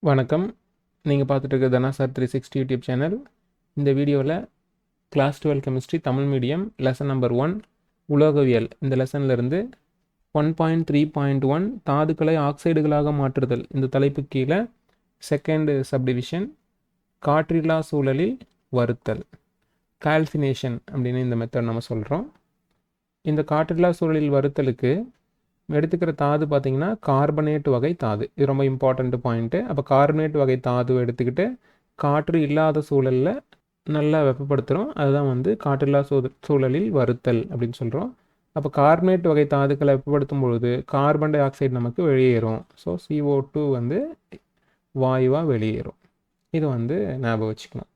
வணக்கம். நீங்கள் பார்த்துட்டு இருக்க தனா சார் 360 யூடியூப் சேனல். இந்த வீடியோவில் class 12 chemistry Tamil medium lesson number 1 உலோகவியல் இந்த லெசன்லேருந்து 1.3.1 தாதுக்களை ஆக்சைடுகளாக மாற்றுதல் இந்த தலைப்பு கீழே செகண்ட் சப்டிவிஷன் காற்றில்லா சூழலில் வறுத்தல் கால்சினேஷன் அப்படின்னு இந்த மெத்தட் நம்ம சொல்கிறோம். இந்த காற்றில்லா சூழலில் வறுத்தலுக்கு எடுத்துக்கிற தாது பார்த்திங்கன்னா கார்பனேட் வகை தாது. இது ரொம்ப இம்பார்ட்டண்ட் பாயிண்ட்டு. அப்போ கார்பனேட் வகை தாதுவை எடுத்துக்கிட்டு காற்று இல்லாத சூழலில் நல்லா வெப்பப்படுத்துகிறோம். அதுதான் காற்றில்லா சூழலில் வறுத்தல் அப்படின்னு சொல்கிறோம். அப்போ கார்பனேட் வகை தாதுக்களை வெப்பப்படுத்தும் பொழுது கார்பன் டை ஆக்சைடு நமக்கு வெளியேறும். ஸோ CO2 வாயுவாக வெளியேறும். இது ஞாபகம் வச்சுக்கணும்.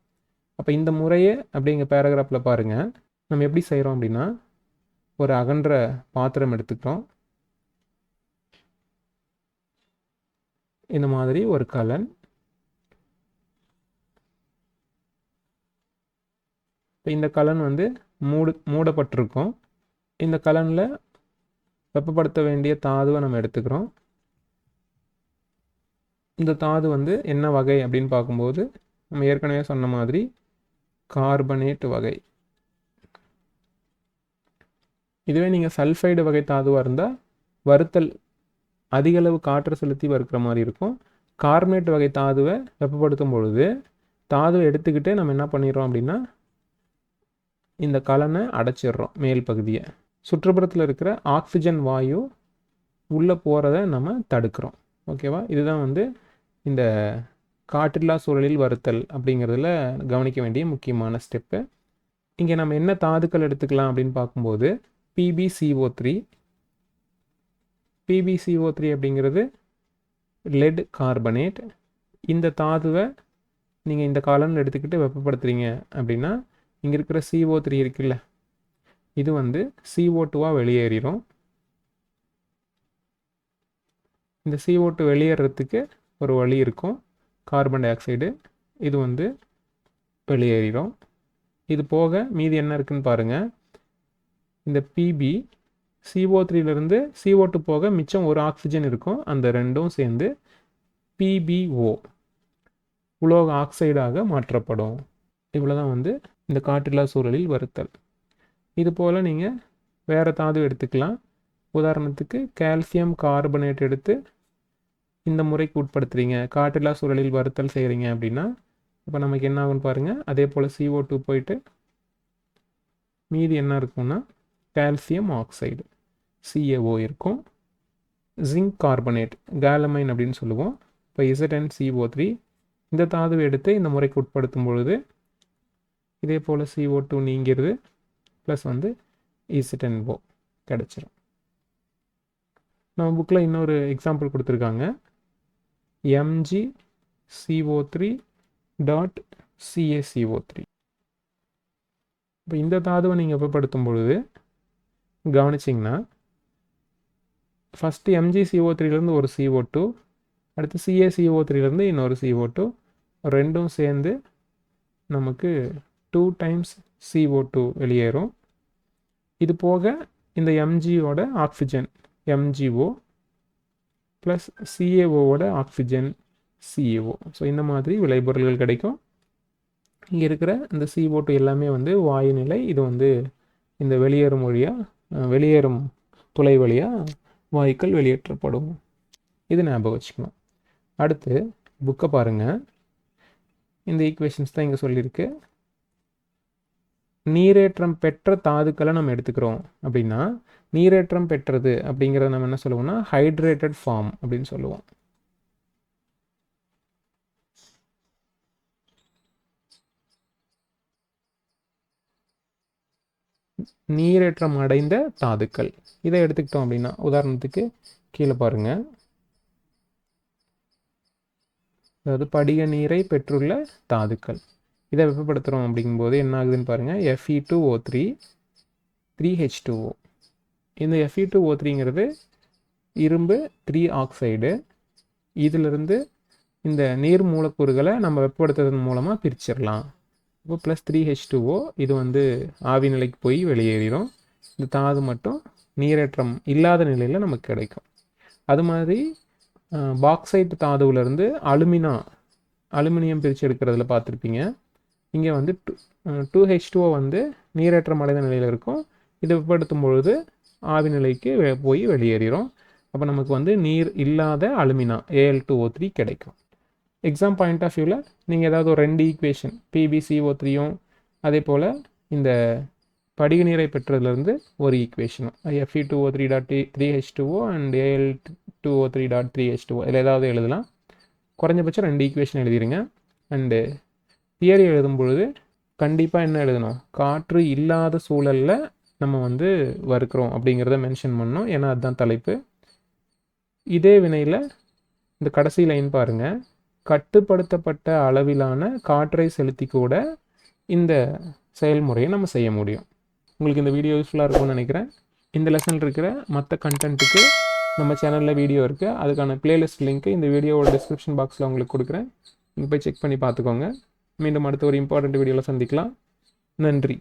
அப்போ இந்த முறையை அப்படிங்கிற பேராகிராஃபில் பாருங்கள். நம்ம எப்படி செய்கிறோம் அப்படின்னா, ஒரு அகன்ற பாத்திரம் எடுத்துக்கிறோம். இந்த மாதிரி ஒரு கலன். இந்த கலன் மூடப்பட்டிருக்கும். இந்த கலனில் வெப்பப்படுத்த வேண்டிய தாதுவை நம்ம எடுத்துக்கிறோம். இந்த தாது என்ன வகை அப்படின்னு பார்க்கும்போது நம்ம ஏற்கனவே சொன்ன மாதிரி கார்பனேட் வகை. இதுவே நீங்கள் சல்ஃபைடு வகை தாதுவாக இருந்தால் வறுத்தல் அதிகளவு காற்று செலுத்தி வறுக்கிற மாதிரி இருக்கும். கார்பனேட் வகை தாதுவை வெப்பப்படுத்தும் பொழுது தாதுவை எடுத்துக்கிட்டு நம்ம என்ன பண்ணிடுறோம் அப்படின்னா, இந்த கலனை அடைச்சிடுறோம். மேல் பகுதியை சுற்றுப்புறத்தில் இருக்கிற ஆக்சிஜன் வாயு உள்ளே போகிறத நம்ம தடுக்கிறோம். ஓகேவா? இதுதான் இந்த காற்றில்லா சூழலில் வறுத்தல் அப்படிங்கிறதுல கவனிக்க வேண்டிய முக்கியமான ஸ்டெப்பு. இங்கே நம்ம என்ன தாதுக்கள் எடுத்துக்கலாம் அப்படின்னு பார்க்கும்போது PbCO3. PbCO3 அப்படிங்கிறது லெட் கார்பனேட். இந்த தாதுவை நீங்கள் இந்த காலனில் எடுத்துக்கிட்டு வெப்பப்படுத்துறீங்க அப்படின்னா இங்கே இருக்கிற CO3 இருக்குல்ல, இது CO2வாக வெளியேறிடும். இந்த CO2 வெளியேறதுக்கு ஒரு வழி இருக்கும், கார்பன் டை ஆக்சைடு. இது வெளியேறிடும். இது போக மீதி என்ன இருக்குன்னு பாருங்கள். இந்த CO3லேருந்து CO2 போக மிச்சம் ஒரு ஆக்சிஜன் இருக்கும். அந்த ரெண்டும் சேர்ந்து PbO உலோக ஆக்சைடாக மாற்றப்படும். இவ்வளோதான் இந்த காற்றில்லா சூழலில் வறுத்தல். இது போல் நீங்கள் வேறு தாது எடுத்துக்கலாம். உதாரணத்துக்கு கால்சியம் கார்பனேட் எடுத்து இந்த முறைக்கு உட்படுத்துறீங்க, காற்றில்லா சூழலில் வறுத்தல் செய்கிறீங்க அப்படின்னா இப்போ நமக்கு என்ன ஆகுன்னு பாருங்கள். அதே போல் CO2 போயிட்டு மீதி என்ன இருக்கும்னா கால்சியம் ஆக்சைடு CaO இருக்கும். ஜிங்க் கார்பனேட் கேலமைன் அப்படின்னு சொல்லுவோம். இப்போ ZnCO3 இந்த தாதுவை எடுத்து இந்த முறைக்கு உட்படுத்தும் பொழுது இதே போல் CO2 நீங்கிறது ப்ளஸ் ZnO கிடச்சிரும். நம்ம புக்கில் இன்னொரு எக்ஸாம்பிள் கொடுத்துருக்காங்க. MgCO3.CaCO3. இப்போ இந்த தாதுவை நீங்கள் வெப்பப்படுத்தும் பொழுது கவனிச்சிங்கன்னா ஃபஸ்ட்டு MgCO3லேருந்து ஒரு CO2, அடுத்து CaCO3லேருந்து இன்னொரு CO2, ரெண்டும் சேர்ந்து நமக்கு 2 டைம்ஸ் CO2 வெளியேறும். இது போக இந்த MgOட ஆக்சிஜன் MgO ப்ளஸ் CaOவோட ஆக்சிஜன் CaO. ஸோ இந்த மாதிரி விளைபொருள்கள் கிடைக்கும். இங்கே இருக்கிற இந்த CO2 எல்லாமே வாயு நிலை. இது இந்த வெளியேறும் துளை வழியாக வாயுக்கள் வெளியேற்றப்படும். இது ஞாபகம் வச்சுக்கணும். அடுத்து புக்கை பாருங்கள். இந்த ஈக்குவேஷன்ஸ் தான் இங்கே சொல்லியிருக்கு. நீரேற்றம் பெற்ற தாதுக்களை நம்ம எடுத்துக்கிறோம் அப்படின்னா, நீரேற்றம் பெற்றது அப்படிங்கிறத நம்ம என்ன சொல்லுவோம்னா ஹைட்ரேட்டட் ஃபார்ம் அப்படின்னு சொல்லுவோம். நீரேற்றம் அடைந்த தாதுக்கள் இதை எடுத்துக்கிட்டோம் அப்படின்னா, உதாரணத்துக்கு கீழே பாருங்கள். அதாவது படிக நீரை பெற்றுள்ள தாதுக்கள் இதை வெப்பப்படுத்துகிறோம் அப்படிங்கும்போது என்ன ஆகுதுன்னு பாருங்கள். Fe2O3 3H2O. இந்த Fe2O3ங்கிறது இரும்பு 3 ஆக்சைடு. இதிலிருந்து இந்த நீர் மூலக்கூறுகளை நம்ம வெப்பப்படுத்துறதன் மூலமாக பிரிச்சிடலாம். இப்போ ப்ளஸ் 3H2O இது ஆவி நிலைக்கு போய் வெளியேறிடும். இந்த தாது மட்டும் நீரேற்றம் இல்லாத நிலையில் நமக்கு கிடைக்கும். அது மாதிரி பாக்சைட் தாதுவிலேருந்து அலுமினியம் பிரித்து எடுக்கிறதுல பார்த்துருப்பீங்க. இங்கே வந்து 2H2O வந்து நீரேற்றம் அடைந்த நிலையில் இருக்கும். இதை வெப்பப்படுத்தும் பொழுது ஆவி நிலைக்கு போய் வெளியேறிடும். அப்போ நமக்கு வந்து நீர் இல்லாத அலுமினா Al2O3 கிடைக்கும். எக்ஸாம் பாயிண்ட் ஆஃப் வியூவில் நீங்கள் ஏதாவது ஒரு 2 ஈக்குவேஷன் PbCO3யும் அதே போல் இந்த படிக நீரை பெற்றதுலேருந்து ஒரு ஈக்குவேஷனும் Fe2O3.3H2O அண்ட் Al2O3.3H2O இதில் ஏதாவது எழுதலாம். குறைஞ்சபட்சம் 2 ஈக்குவேஷன் எழுதிடுங்க. அண்டு தியரி எழுதும் பொழுது கண்டிப்பாக என்ன எழுதணும், காற்று இல்லாத சூழலில் நம்ம வந்து வறுக்கிறோம் அப்படிங்கிறத மென்ஷன் பண்ணணும். ஏன்னா அதுதான் தலைப்பு. இதே வினையில் இந்த கடைசி லைன் பாருங்கள், கட்டுப்படுத்தப்பட்ட அளவிலான காற்றை செலுத்தி கூட இந்த செயல்முறையை நம்ம செய்ய முடியும். உங்களுக்கு இந்த வீடியோ யூஸ்ஃபுல்லாக இருக்கும்னு நினைக்கிறேன். இந்த லெசனில் இருக்கிற மற்ற கண்டென்ட்டுக்கு நம்ம சேனலில் வீடியோ இருக்குது. அதுக்கான பிளேலிஸ்ட் லிங்க்கு இந்த வீடியோவோட டிஸ்கிரிப்ஷன் பாக்ஸில் உங்களுக்கு கொடுக்குறேன். நீங்கள் போய் செக் பண்ணி பார்த்துக்கோங்க. மீண்டும் அடுத்த ஒரு இம்பார்ட்டண்ட் வீடியோவில் சந்திக்கலாம். நன்றி.